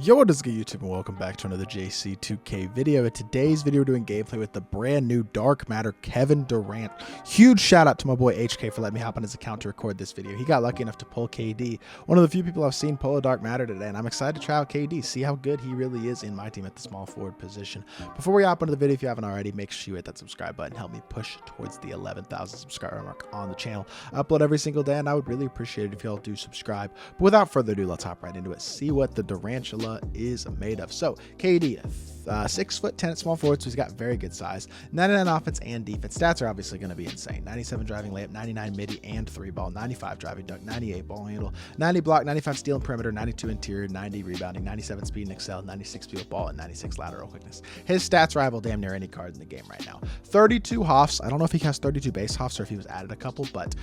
Yo, what is good YouTube, and welcome back to another JC2K video. In today's video, we're doing gameplay with the brand new Dark Matter Kevin Durant. Huge shout out to my boy HK for letting me hop on his account to record this video. He got lucky enough to pull KD, one of the few people I've seen pull a Dark Matter today, and I'm excited to try out KD, see how good he really is in my team at the small forward position. Before we hop into the video, if you haven't already, make sure you hit that subscribe button, help me push towards the 11,000 subscriber mark on the channel. I upload every single day, and I would really appreciate it if y'all do subscribe. But without further ado, let's hop right into it, see what the Durantula is made of. So KD, 6'10" at small forward, so he's got very good size. 99 offense and defense. Stats are obviously going to be insane. 97 driving layup, 99 midi and 3-ball, 95 driving dunk, 98 ball handle, 90 block, 95 steal and perimeter, 92 interior, 90 rebounding, 97 speed and excel, 96 speed with ball, and 96 lateral quickness. His stats rival damn near any card in the game right now. 32 hoffs. I don't know if he has 32 base hoffs or if he was added a couple, but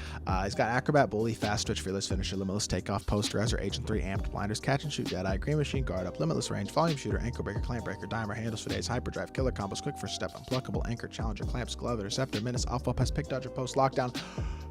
he's got acrobat, bully, fast twitch, fearless finisher, limitless takeoff, posterizer, agent 3, amped, blinders, catch and shoot, dead eye, green machine, guard up, limitless range, volume shooter, ankle breaker, clamp breaker, dimer, handles for days, hyperdrive, killer combos, quick first step, unpluckable, anchor, challenger, clamps, glove, interceptor, menace, off-ball pass, pick dodger, post, lockdown.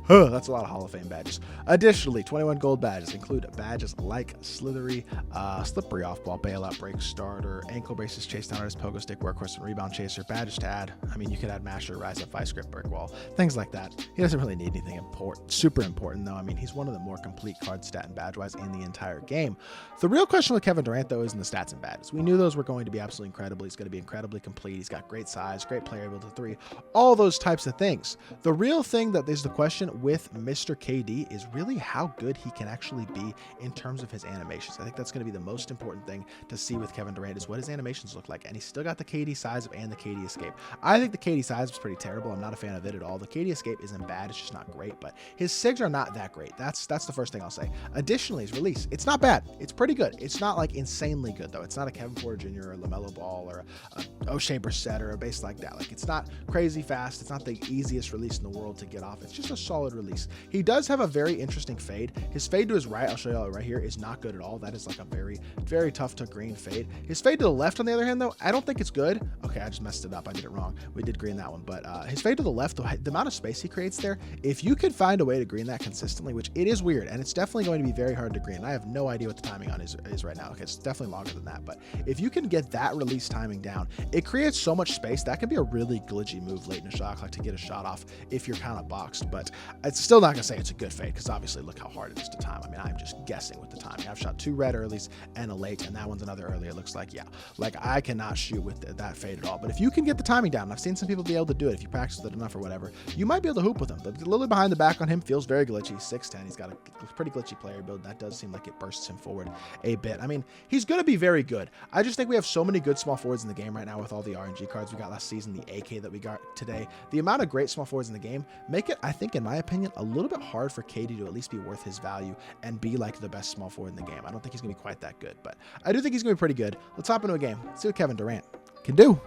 That's a lot of Hall of Fame badges. Additionally, 21 gold badges include badges like Slippery off-ball, bailout, break, starter, ankle braces, chase down artist, pogo stick, workhorse, and rebound chaser. Badges to add. I mean, you could add masher, rise up, vice script, brick wall, things like that. He doesn't really need anything super important though. I mean, he's one of the more complete card stat and badge-wise in the entire game. The real question with Kevin Durant though is in the stats and badges. We knew those were going to be absolutely incredible. He's going to be incredibly complete. He's got great size, great player able to three, all those types of things. The real thing that is the question with Mr. KD is really how good he can actually be in terms of his animations. I think that's going to be the most important thing to see with Kevin Durant is what his animations look like. And he's still got the KD size up and the KD escape. I think the KD size was pretty terrible. I'm not a fan of it at all. The KD escape isn't bad. It's just not great, but his sigs are not that great. That's the first thing I'll say. Additionally, his release, it's not bad. It's pretty good. It's not like insanely good though. It's not a Kevin Porter Jr. or LaMelo Ball or a O'Shea Brissett or a base like that. Like, it's not crazy fast. It's not the easiest release in the world to get off. It's just a solid release. He does have a very interesting fade. His fade to his right, I'll show y'all right here, is not good at all. That is like a very, very tough to green fade. His fade to the left, on the other hand, though, I don't think it's good. Okay, I just messed it up. I did it wrong. We did green that one, but his fade to the left, the amount of space he creates there, if you could find a way to green that consistently, which it is weird, and it's definitely going to be very hard to green. I have no idea what the timing on is right now. Okay, it's definitely longer than that, but if you can get that release timing down, it creates so much space. That can be a really glitchy move late in a shot clock to get a shot off if you're kind of boxed, but it's still not going to say it's a good fade because obviously look how hard it is to time. I mean, I'm just guessing with the timing. I've shot 2 red earlies and a late, and that one's another early. It looks like, yeah, like I cannot shoot with that fade at all. But if you can get the timing down, and I've seen some people be able to do it, if you practice with it enough or whatever, you might be able to hoop with him. The lily behind the back on him feels very glitchy. 6'10", he's got a pretty glitchy player build. That does seem like it bursts him forward a bit. I mean, he's going to be very good. I just think we have so many good small forwards in the game right now with all the RNG cards we got last season, the AK that we got today. The amount of great small forwards in the game make it, I think, in my opinion, a little bit hard for KD to at least be worth his value and be like the best small forward in the game. I don't think he's going to be quite that good, but I do think he's going to be pretty good. Let's hop into a game. See what Kevin Durant can do.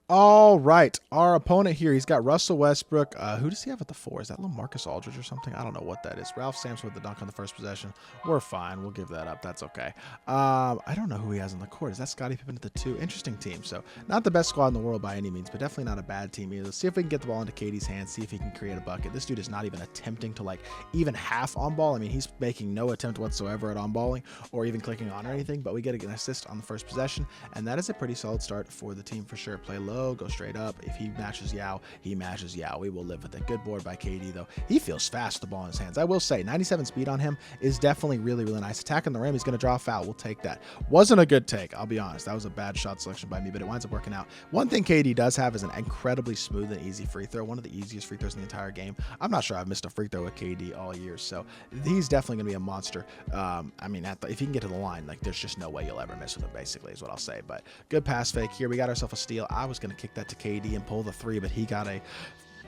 All right, our opponent here, he's got Russell Westbrook. Who does he have at the 4? Is that LaMarcus Aldridge or something? I don't know what that is. Ralph Sampson with the dunk on the first possession. We're fine. We'll give that up. That's okay. I don't know who he has on the court. Is that Scottie Pippen at the 2? Interesting team. So not the best squad in the world by any means, but definitely not a bad team either. Let's see if we can get the ball into KD's hands, see if he can create a bucket. This dude is not even attempting to like even half on ball. I mean, he's making no attempt whatsoever at on balling or even clicking on or anything, but we get an assist on the first possession, and that is a pretty solid start for the team for sure. Play low, go straight up. If he matches Yao, he matches Yao. We will live with it. Good board by KD, though. He feels fast with the ball in his hands. I will say, 97 speed on him is definitely really, really nice. Attacking the rim, he's going to draw a foul. We'll take that. Wasn't a good take, I'll be honest. That was a bad shot selection by me, but it winds up working out. One thing KD does have is an incredibly smooth and easy free throw. One of the easiest free throws in the entire game. I'm not sure I've missed a free throw with KD all year, so he's definitely going to be a monster. I mean, if he can get to the line, like, there's just no way you'll ever miss with him, basically, is what I'll say. But good pass fake here. We got ourselves a steal. I was going to kick that to KD and pull the 3, but he got a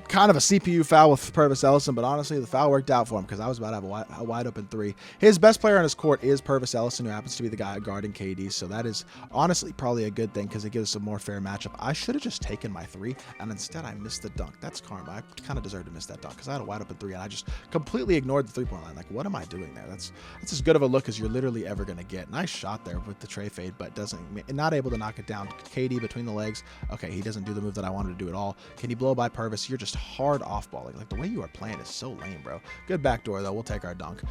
kind of a CPU foul with Purvis Ellison, but honestly, the foul worked out for him because I was about to have a wide open 3. His best player on his court is Purvis Ellison, who happens to be the guy guarding KD, so that is honestly probably a good thing because it gives us a more fair matchup. I should have just taken my 3, and instead I missed the dunk. That's karma. I kind of deserved to miss that dunk because I had a wide open 3, and I just completely ignored the 3-point line. Like, what am I doing there? That's as good of a look as you're literally ever going to get. Nice shot there with the tray fade, but not able to knock it down. KD between the legs. Okay, he doesn't do the move that I wanted to do at all. Can he blow by Purvis? You're just hard off-balling. Like, the way you are playing is so lame, bro. Good backdoor, though. We'll take our dunk.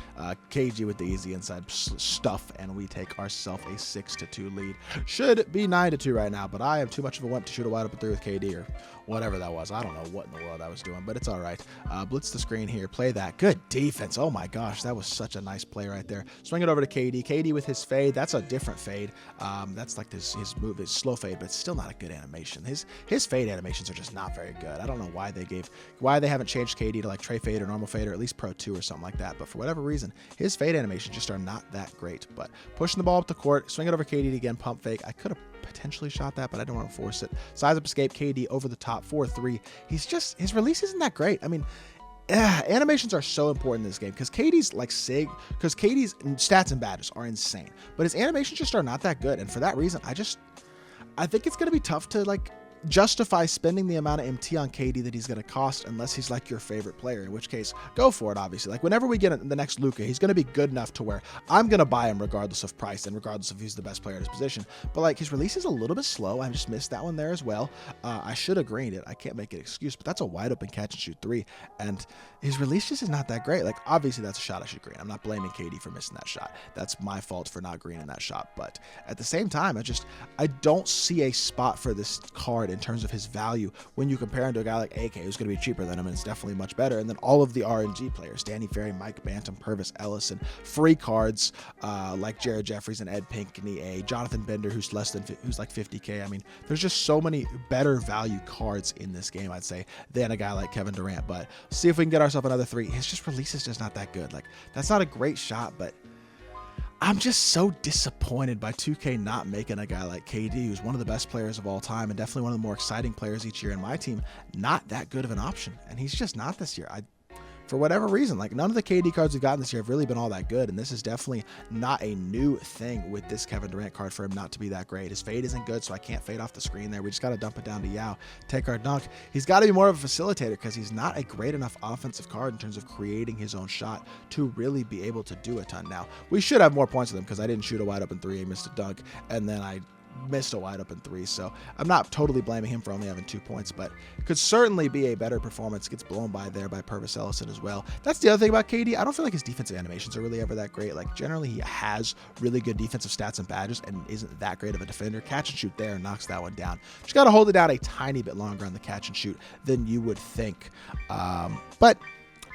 KG with the easy inside stuff, and we take ourselves a 6-2 lead. Should be 9-2 right now, but I am too much of a wimp to shoot a wide open 3 with KD or whatever that was. I don't know what in the world I was doing, but it's all right. Blitz the screen here. Play that. Good defense. Oh, my gosh. That was such a nice play right there. Swing it over to KD. KD with his fade. That's a different fade. That's like his move, his slow fade, but it's still not a good animation. His fade animations are just not very good. I don't know why they haven't changed KD to like tray fade or normal fade or at least Pro 2 or something like that. But for whatever reason, his fade animations just are not that great. But pushing the ball up the court, swing it over KD again, pump fake. I could have potentially shot that, but I don't want to force it. Size up escape, KD over the top, 4-3. His release isn't that great. I mean, animations are so important in this game because KD's like SIG, because KD's stats and badges are insane, but his animations just are not that good. And for that reason, I think it's going to be tough to like justify spending the amount of MT on KD that he's going to cost unless he's like your favorite player, in which case go for it. Obviously, like whenever we get the next Luka, he's going to be good enough to where I'm going to buy him regardless of price and regardless if he's the best player in his position. But like his release is a little bit slow. I just missed that one there as well. I should have greened it. I can't make an excuse, but that's a wide open catch and shoot 3, and his release just is not that great. Like obviously that's a shot I should green. I'm not blaming KD for missing that shot. That's my fault for not greening that shot. But at the same time, I don't see a spot for this card in terms of his value when you compare him to a guy like AK, who's going to be cheaper than him, and it's definitely much better. And then all of the RNG players, Danny Ferry, Mike Bantam, Purvis Ellison, free cards like Jared Jeffries and Ed Pinckney, Jonathan Bender, who's like 50K. I mean, there's just so many better value cards in this game, I'd say, than a guy like Kevin Durant. But see if we can get ourselves another 3. His just release is just not that good. Like that's not a great shot, but I'm just so disappointed by 2K not making a guy like KD, who's one of the best players of all time and definitely one of the more exciting players each year in my team, not that good of an option. And he's just not this year. For whatever reason, like none of the KD cards we've gotten this year have really been all that good, and this is definitely not a new thing with this Kevin Durant card for him not to be that great. His fade isn't good, so I can't fade off the screen there. We just got to dump it down to Yao, take our dunk. He's got to be more of a facilitator because he's not a great enough offensive card in terms of creating his own shot to really be able to do a ton. Now, we should have more points with him because I didn't shoot a wide open 3, I missed a dunk, and then I missed a wide open 3, so I'm not totally blaming him for only having 2 points, but could certainly be a better performance. Gets blown by there by Purvis Ellison as well. That's the other thing about KD. I don't feel like his defensive animations are really ever that great. Like generally he has really good defensive stats and badges and isn't that great of a defender. Catch and shoot there, knocks that one down. Just got to hold it down a tiny bit longer on the catch and shoot than you would think, but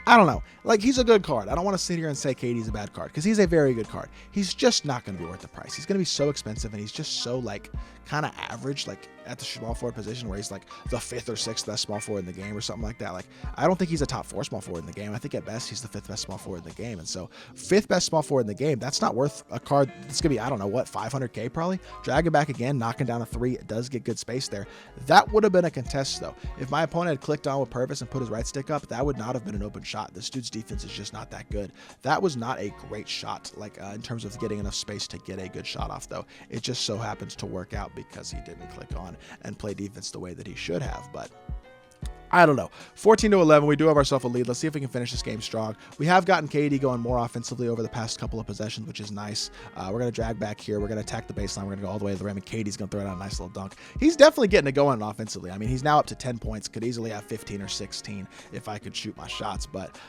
I don't know. Like, he's a good card. I don't want to sit here and say KD's a bad card because he's a very good card. He's just not going to be worth the price. He's going to be so expensive, and he's just so, like, kind of average, like, at the small forward position where he's, like, the 5th or 6th best small forward in the game or something like that. Like, I don't think he's a top 4 small forward in the game. I think at best he's the 5th best small forward in the game. And so, 5th best small forward in the game, that's not worth a card that's going to be, I don't know, what, 500K probably? Drag it back again, knocking down a 3. It does get good space there. That would have been a contest, though. If my opponent had clicked on with Purvis and put his right stick up, that would not have been an open shot. This dude's defense is just not that good. That was not a great shot, like in terms of getting enough space to get a good shot off, though. It just so happens to work out because he didn't click on and play defense the way that he should have. But I don't know. 14-11, we do have ourselves a lead. Let's see if we can finish this game strong. We have gotten KD going more offensively over the past couple of possessions, which is nice. We're going to drag back here. We're going to attack the baseline. We're going to go all the way to the rim, and KD's going to throw down a nice little dunk. He's definitely getting it going offensively. I mean, he's now up to 10 points. Could easily have 15 or 16 if I could shoot my shots, but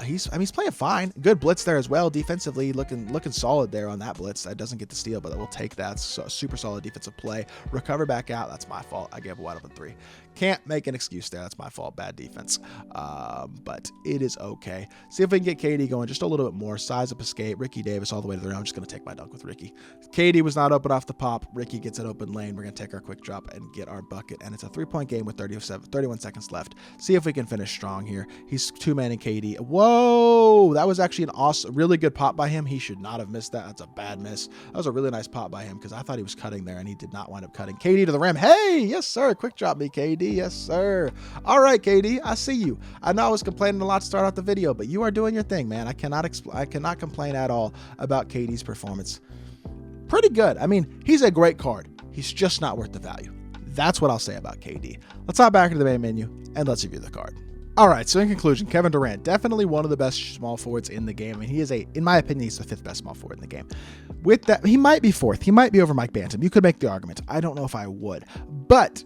he's playing fine. Good blitz there as well. Defensively, looking solid there on that blitz. That doesn't get the steal, but we'll take that. So, super solid defensive play. Recover back out. That's my fault. I gave a wide open 3. Can't make an excuse there. That's my fault. Bad defense. But it is okay. See if we can get KD going just a little bit more. Size up escape. Ricky Davis all the way to the rim. I'm just going to take my dunk with Ricky. KD was not open off the pop. Ricky gets an open lane. We're going to take our quick drop and get our bucket. And it's a 3-point game with 31 seconds left. See if we can finish strong here. He's 2-manning KD. Whoa! That was actually an awesome, really good pop by him. He should not have missed that. That's a bad miss. That was a really nice pop by him because I thought he was cutting there and he did not wind up cutting. KD to the rim. Hey! Yes, sir. Quick drop me, KD. Yes, sir. All right, KD. I see you. I know I was complaining a lot to start off the video, but you are doing your thing, man. I cannot complain at all about KD's performance. Pretty good. I mean, he's a great card. He's just not worth the value. That's what I'll say about KD. Let's hop back into the main menu and let's review the card. All right, so in conclusion, Kevin Durant, definitely one of the best small forwards in the game. I mean, he is in my opinion, he's the 5th best small forward in the game. With that, he might be 4th. He might be over Mike Bantam. You could make the argument. I don't know if I would, but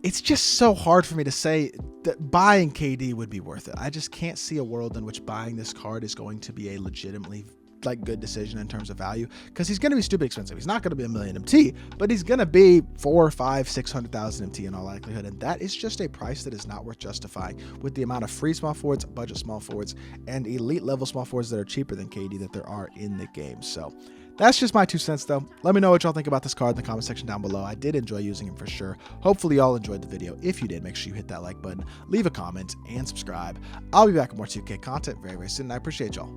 it's just so hard for me to say that buying KD would be worth it. I just can't see a world in which buying this card is going to be a legitimately like good decision in terms of value, because he's going to be stupid expensive. He's not going to be a million MT, but he's going to be 4, 5, 600,000 MT in all likelihood, and that is just a price that is not worth justifying with the amount of free small forwards, budget small forwards, and elite level small forwards that are cheaper than KD that there are in the game. So that's just my 2 cents though. Let me know what y'all think about this card in the comment section down below. I did enjoy using him for sure. Hopefully y'all enjoyed the video. If you did, make sure you hit that like button, leave a comment, and subscribe. I'll be back with more 2K content very, very soon, and I appreciate y'all.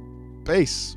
Peace.